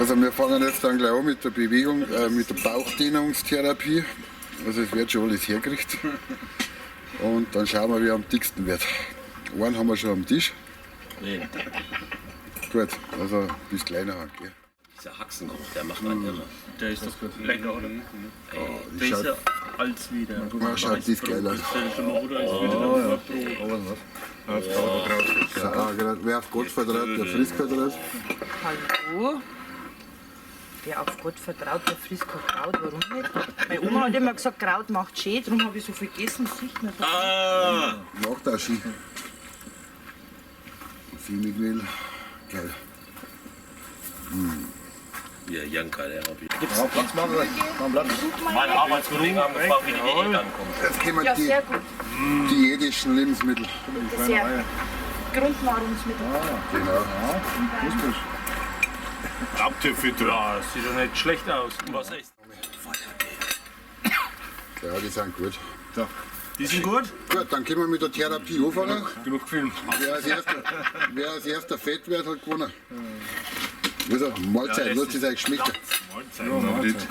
Also wir fangen jetzt dann gleich an mit der Bewegung, mit der Bauchdehnungs-Therapie. Also es wird schon alles hergerichtet. Und dann schauen wir, wer am dicksten wird. Einen haben wir schon am Tisch. Nee. Gut, also bis kleiner Hand. Gell? Dieser Haxengeruch, der macht einen irre. Der ist doch lecker, oder? Besser als wieder. Ja, schaut das geil aus. Wer auf Gott vertraut, der frisst kein Kraut. Hallo? Wer auf Gott vertraut, der frisst kein Kraut. Warum nicht? Meine Oma hat immer gesagt, Kraut macht schön, darum habe ich so viel gegessen. Macht auch schön. Finimehl. Geil. Ja, Janker, der Hobby. Gibt's Platz machen? Platz. Meine Arbeitskollegen haben gefragt, wie die Diät ankommt. Jetzt kommen Ja, die sehr gut. diätischen Lebensmittel. Sehr Grundnahrungsmittel. Genau. Raubtierfütter. Ja, sieht doch nicht schlecht aus. Und was echt? Ja, die sind gut. So. Die sind gut? Gut, dann können wir mit der Therapie anfangen. Genug gefilmt. Wer als erster fett wird, hat gewonnen. Also, Mahlzeit, lasst es euch schmecken. Mahlzeit.